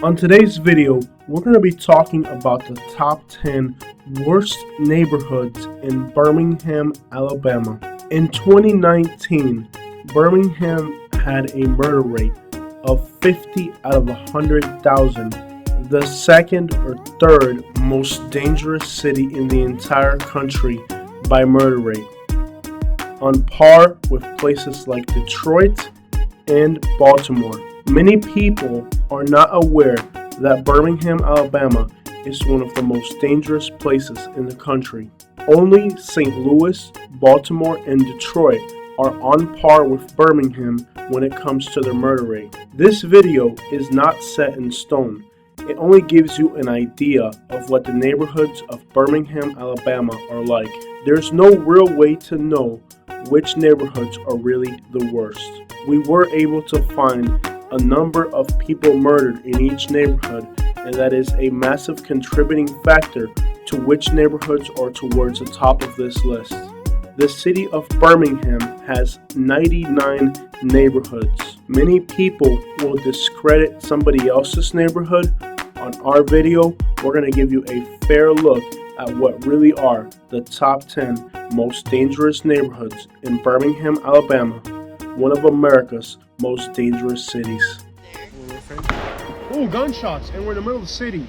On today's video, we're going to be talking about the top 10 worst neighborhoods in Birmingham, Alabama. In 2019, Birmingham had a murder rate of 50 out of 100,000, the second or third most dangerous city in the entire country by murder rate, on par with places like Detroit and Baltimore. Many people are not aware that Birmingham, Alabama is one of the most dangerous places in the country. Only St. Louis, Baltimore, and Detroit are on par with Birmingham when it comes to their murder rate. This video is not set in stone. It only gives you an idea of what the neighborhoods of Birmingham, Alabama are like. There's no real way to know which neighborhoods are really the worst. We were able to find a number of people murdered in each neighborhood, and that is a massive contributing factor to which neighborhoods are towards the top of this list. The city of Birmingham has 99 neighborhoods. Many people will discredit somebody else's neighborhood. On our video, we're going to give you a fair look at what really are the top 10 most dangerous neighborhoods in Birmingham, Alabama, one of America's most dangerous cities. Oh, gunshots, and we're in the middle of the city.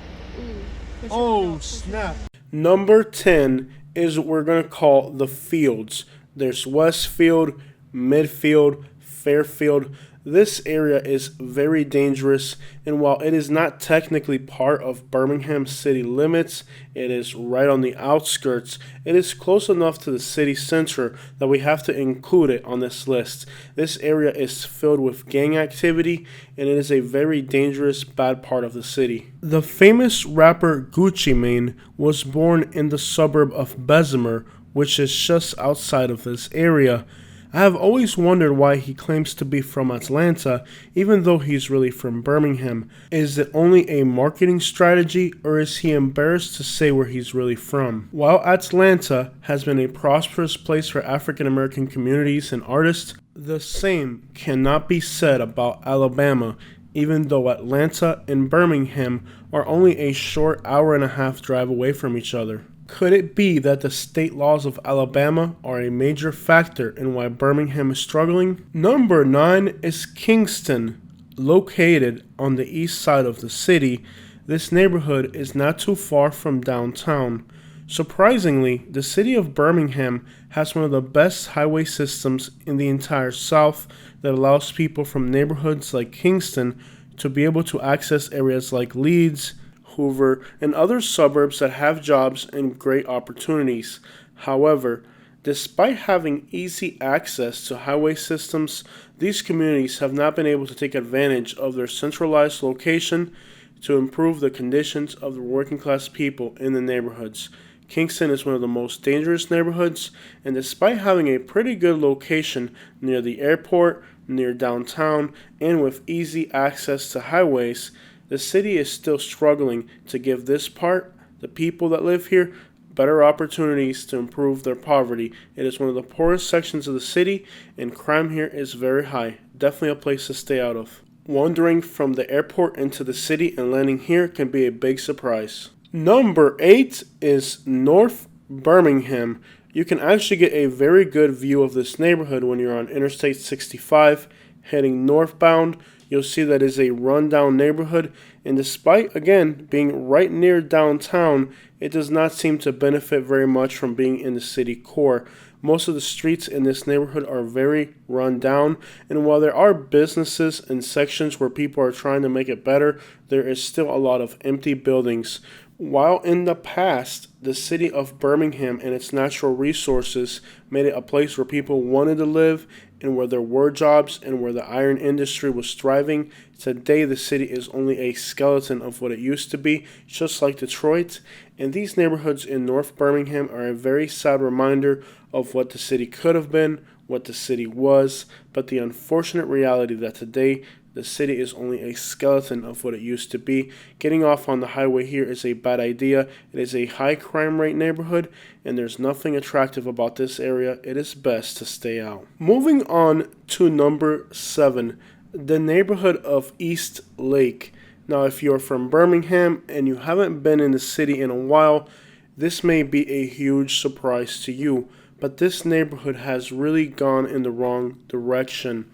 Oh, snap. Number 10 is what we're going to call the fields. There's Westfield, Midfield, Fairfield. This area is very dangerous, and while it is not technically part of Birmingham city limits, it is right on the outskirts. It is close enough to the city center that we have to include it on this list. This area is filled with gang activity, and it is a very dangerous, bad part of the city. The famous rapper Gucci Mane was born in the suburb of Bessemer, which is just outside of this area. I have always wondered why he claims to be from Atlanta, even though he's really from Birmingham. Is it only a marketing strategy, or is he embarrassed to say where he's really from? While Atlanta has been a prosperous place for African American communities and artists, the same cannot be said about Alabama, even though Atlanta and Birmingham are only a short hour-and-a-half drive away from each other. Could it be that the state laws of Alabama are a major factor in why Birmingham is struggling? Number 9 is Kingston. Located on the east side of the city, this neighborhood is not too far from downtown. Surprisingly, the city of Birmingham has one of the best highway systems in the entire South that allows people from neighborhoods like Kingston to be able to access areas like Leeds, Hoover, and other suburbs that have jobs and great opportunities. However, despite having easy access to highway systems, these communities have not been able to take advantage of their centralized location to improve the conditions of the working class people in the neighborhoods. Kingston is one of the most dangerous neighborhoods, and despite having a pretty good location near the airport, near downtown, and with easy access to highways, the city is still struggling to give this part, the people that live here, better opportunities to improve their poverty. It is one of the poorest sections of the city, and crime here is very high. Definitely a place to stay out of. Wandering from the airport into the city and landing here can be a big surprise. Number 8 is North Birmingham. You can actually get a very good view of this neighborhood when you're on Interstate 65 heading northbound. You'll see that is a rundown neighborhood, and despite, again, being right near downtown, it does not seem to benefit very much from being in the city core. Most of the streets in this neighborhood are very run down, and while there are businesses and sections where people are trying to make it better, there is still a lot of empty buildings. While in the past, the city of Birmingham and its natural resources made it a place where people wanted to live and where there were jobs and where the iron industry was thriving, today the city is only a skeleton of what it used to be, just like Detroit. And these neighborhoods in North Birmingham are a very sad reminder of what the city could have been, what the city was, but the unfortunate reality that today the city is only a skeleton of what it used to be. Getting off on the highway here is a bad idea. It is a high crime rate neighborhood, and there's nothing attractive about this area. It is best to stay out. Moving on to number 7, the neighborhood of East Lake. Now, if you're from Birmingham and you haven't been in the city in a while, this may be a huge surprise to you, but this neighborhood has really gone in the wrong direction.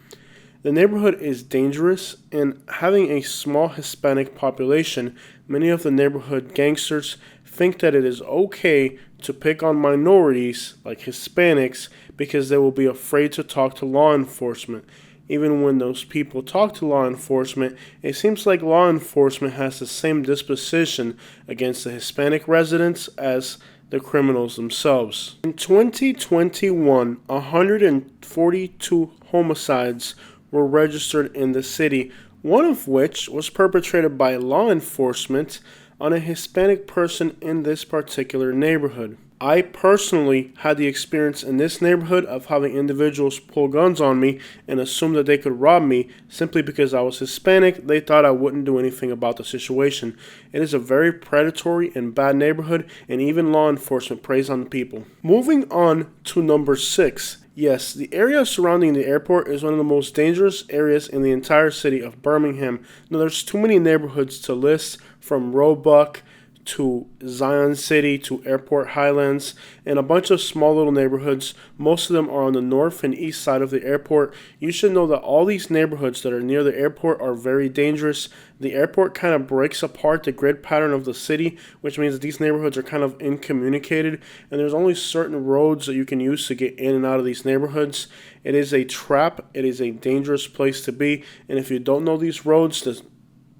The neighborhood is dangerous, and having a small Hispanic population, many of the neighborhood gangsters think that it is okay to pick on minorities like Hispanics because they will be afraid to talk to law enforcement. Even when those people talk to law enforcement, it seems like law enforcement has the same disposition against the Hispanic residents as the criminals themselves. In 2021, 142 homicides were registered in the city, one of which was perpetrated by law enforcement on a Hispanic person in this particular neighborhood. I personally had the experience in this neighborhood of having individuals pull guns on me and assume that they could rob me simply because I was Hispanic. They thought I wouldn't do anything about the situation. It is a very predatory and bad neighborhood, and even law enforcement preys on the people. Moving on to number 6. Yes, the area surrounding the airport is one of the most dangerous areas in the entire city of Birmingham. Now, there's too many neighborhoods to list, from Roebuck to Zion City to Airport Highlands, and a bunch of small little neighborhoods. Most of them are on the north and east side of the airport. You should know that all these neighborhoods that are near the airport are very dangerous. The airport kind of breaks apart the grid pattern of the city, which means that these neighborhoods are kind of incommunicated, and there's only certain roads that you can use to get in and out of these neighborhoods. It is a trap. It is a dangerous place to be, and if you don't know these roads, the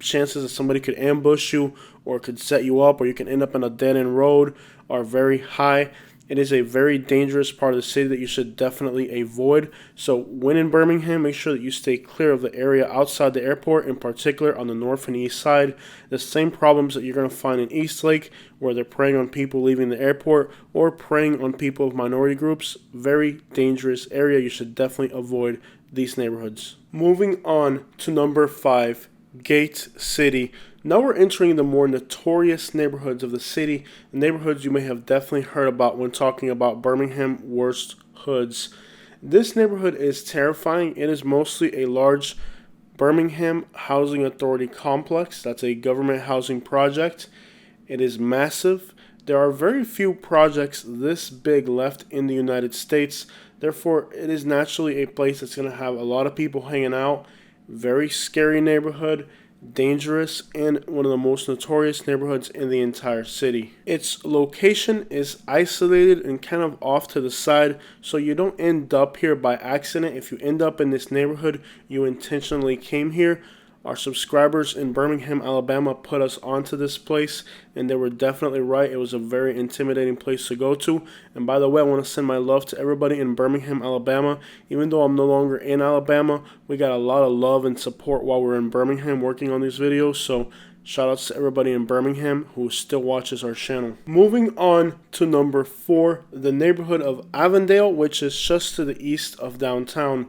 chances that somebody could ambush you or could set you up, or you can end up on a dead-end road, are very high. It is a very dangerous part of the city that you should definitely avoid. So when in Birmingham, make sure that you stay clear of the area outside the airport, in particular on the north and east side. The same problems that you're going to find in Eastlake, where they're preying on people leaving the airport or preying on people of minority groups. Very dangerous area. You should definitely avoid these neighborhoods. Moving on to number 5. Gate City. Now we're entering the more notorious neighborhoods of the city, neighborhoods you may have definitely heard about when talking about Birmingham worst hoods. This neighborhood is terrifying. It is mostly a large Birmingham Housing Authority complex. That's a government housing project. It is massive. There are very few projects this big left in the United States. Therefore, it is naturally a place that's going to have a lot of people hanging out. Very scary neighborhood, dangerous, and one of the most notorious neighborhoods in the entire city. Its location is isolated and kind of off to the side, so you don't end up here by accident. If you end up in this neighborhood, you intentionally came here. Our subscribers in Birmingham, Alabama put us onto this place, and they were definitely right. It was a very intimidating place to go to. And by the way, I want to send my love to everybody in Birmingham, Alabama. Even though I'm no longer in Alabama, we got a lot of love and support while we're in Birmingham working on these videos. So shout outs to everybody in Birmingham who still watches our channel. Moving on to number 4, the neighborhood of Avondale, which is just to the east of downtown.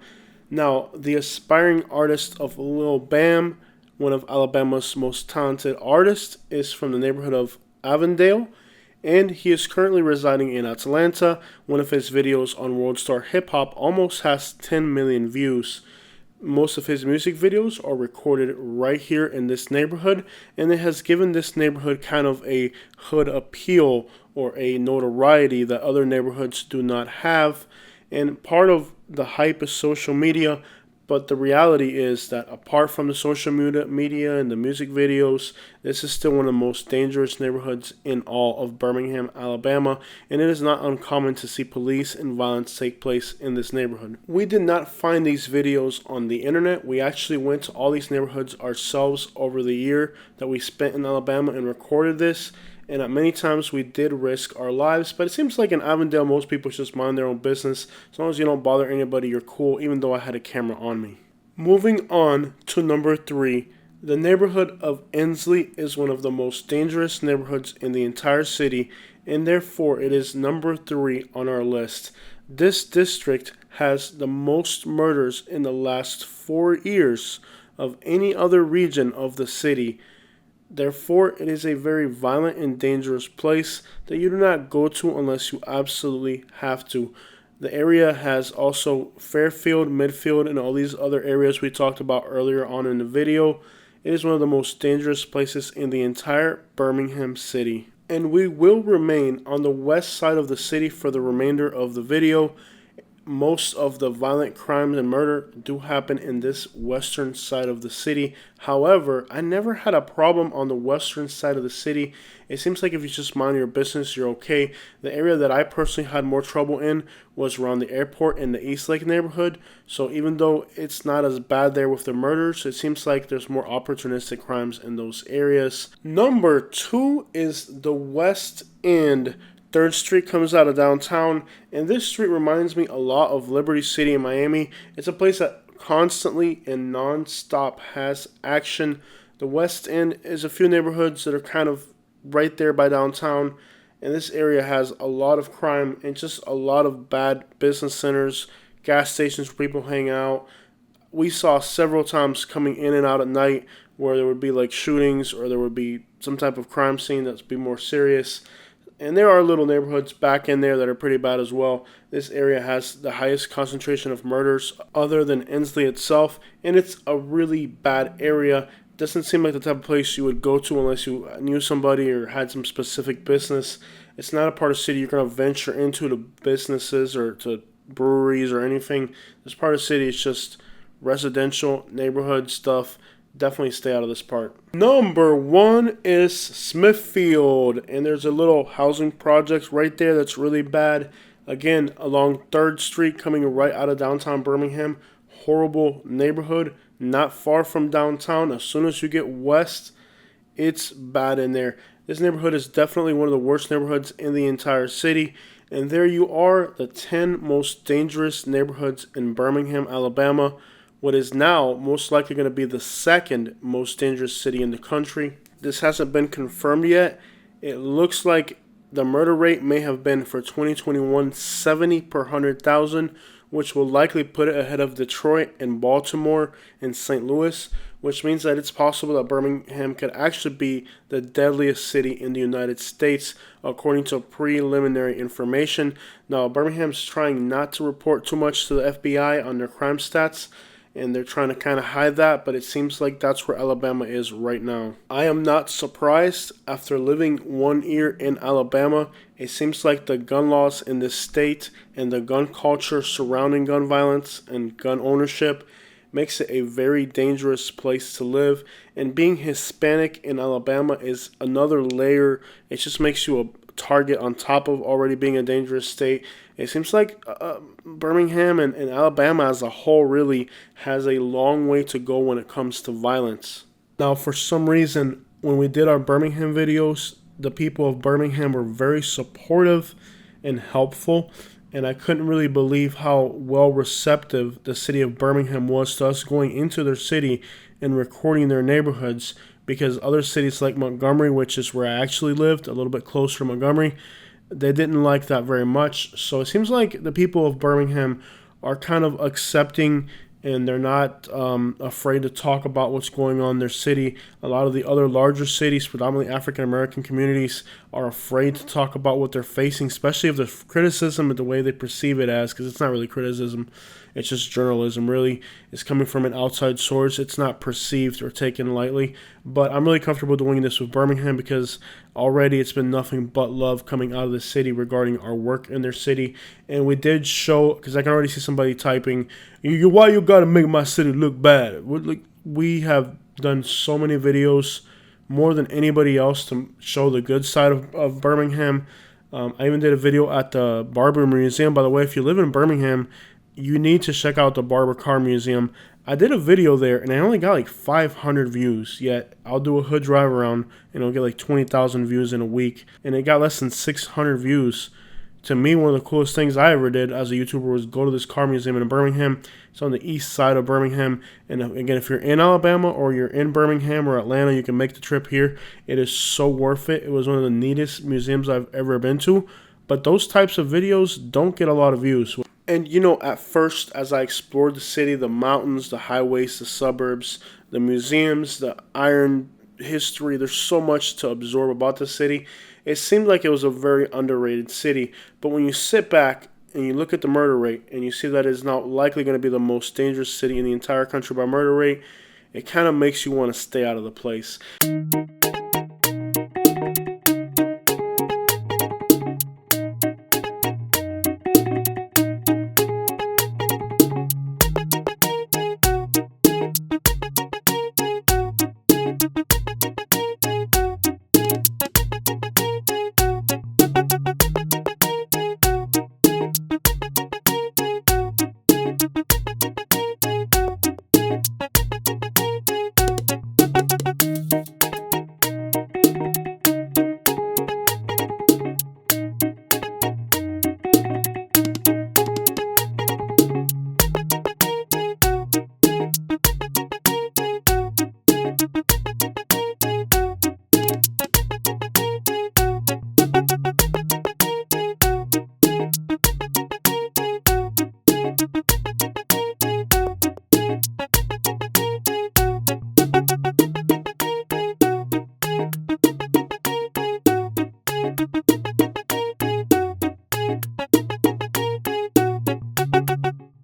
Now, the aspiring artist of Lil Bam, one of Alabama's most talented artists, is from the neighborhood of Avondale, and he is currently residing in Atlanta. One of his videos on World Star Hip Hop almost has 10 million views. Most of his music videos are recorded right here in this neighborhood, and it has given this neighborhood kind of a hood appeal or a notoriety that other neighborhoods do not have. And part of the hype is social media, but the reality is that apart from the social media and the music videos, this is still one of the most dangerous neighborhoods in all of Birmingham, Alabama, and it is not uncommon to see police and violence take place in this neighborhood. We did not find these videos on the internet. We actually went to all these neighborhoods ourselves over the year that we spent in Alabama and recorded this. And at many times we did risk our lives, but it seems like in Avondale most people just mind their own business. As long as you don't bother anybody, you're cool, even though I had a camera on me. Moving on to number 3, the neighborhood of Ensley is one of the most dangerous neighborhoods in the entire city, and therefore it is number 3 on our list. This district has the most murders in the last 4 years of any other region of the city. Therefore, it is a very violent and dangerous place that you do not go to unless you absolutely have to. The area has also Fairfield, Midfield, and all these other areas we talked about earlier on in the video. It is one of the most dangerous places in the entire Birmingham city. And we will remain on the west side of the city for the remainder of the video. Most of the violent crimes and murder do happen in this western side of the city. However, I never had a problem on the western side of the city. It seems like if you just mind your business, you're okay. The area that I personally had more trouble in was around the airport in the East Lake neighborhood. So even though it's not as bad there with the murders, it seems like there's more opportunistic crimes in those areas. Number 2 is the West End. 3rd Street comes out of downtown, and this street reminds me a lot of Liberty City in Miami. It's a place that constantly and non-stop has action. The West End is a few neighborhoods that are kind of right there by downtown, and this area has a lot of crime and just a lot of bad business centers, gas stations where people hang out. We saw several times coming in and out at night where there would be like shootings or there would be some type of crime scene that's be more serious. And there are little neighborhoods back in there that are pretty bad as well. This area has the highest concentration of murders other than Ensley itself, and it's a really bad area. Doesn't seem like the type of place you would go to unless you knew somebody or had some specific business. It's not a part of the city you're going to venture into to businesses or to breweries or anything. This part of the city is just residential neighborhood stuff. Definitely stay out of this part. Number 1 is Smithfield, and there's a little housing project right there that's really bad. Again, along 3rd Street coming right out of downtown Birmingham. Horrible neighborhood, not far from downtown. As soon as you get west, it's bad in there. This neighborhood is definitely one of the worst neighborhoods in the entire city. And there you are, the 10 most dangerous neighborhoods in Birmingham, Alabama. What is now most likely going to be the 2nd most dangerous city in the country. This hasn't been confirmed yet. It looks like the murder rate may have been for 2021 70 per 100,000, which will likely put it ahead of Detroit and Baltimore and St. Louis, which means that it's possible that Birmingham could actually be the deadliest city in the United States, according to preliminary information. Now, Birmingham's trying not to report too much to the FBI on their crime stats, and they're trying to kind of hide that, but it seems like that's where Alabama is right now. I am not surprised after living 1 year in Alabama. It seems like the gun laws in this state and the gun culture surrounding gun violence and gun ownership makes it a very dangerous place to live. And being Hispanic in Alabama is another layer. It just makes you a target on top of already being a dangerous state. It seems like Birmingham and Alabama as a whole really has a long way to go when it comes to violence. Now, for some reason, when we did our Birmingham videos, the people of Birmingham were very supportive and helpful, and I couldn't really believe how well receptive the city of Birmingham was to us going into their city and recording their neighborhoods, because other cities like Montgomery, which is where I actually lived, a little bit closer to Montgomery, they didn't like that very much. So it seems like the people of Birmingham are kind of accepting, and they're not afraid to talk about what's going on in their city. A lot of the other larger cities, predominantly African-American communities, are afraid to talk about what they're facing, especially if the criticism and the way they perceive it as, because it's not really criticism. It's just journalism, really. It's coming from an outside source. It's not perceived or taken lightly. But I'm really comfortable doing this with Birmingham because already it's been nothing but love coming out of the city regarding our work in their city. And we did show, because I can already see somebody typing, why you got to make my city look bad? We have done so many videos, more than anybody else, to show the good side of Birmingham. I even did a video at the Barber Museum. By the way, if you live in Birmingham, you need to check out the Barber Car Museum. I did a video there, and I only got like 500 views, yet I'll do a hood drive around, and it'll get like 20,000 views in a week, and it got less than 600 views. To me, one of the coolest things I ever did as a YouTuber was go to this car museum in Birmingham. It's on the east side of Birmingham, and again, if you're in Alabama or you're in Birmingham or Atlanta, you can make the trip here. It is so worth it. It was one of the neatest museums I've ever been to, but those types of videos don't get a lot of views. And, you know, at first, as I explored the city, the mountains, the highways, the suburbs, the museums, the iron history, there's so much to absorb about the city. It seemed like it was a very underrated city. But when you sit back and you look at the murder rate and you see that it's now likely going to be the most dangerous city in the entire country by murder rate, it kind of makes you want to stay out of the place.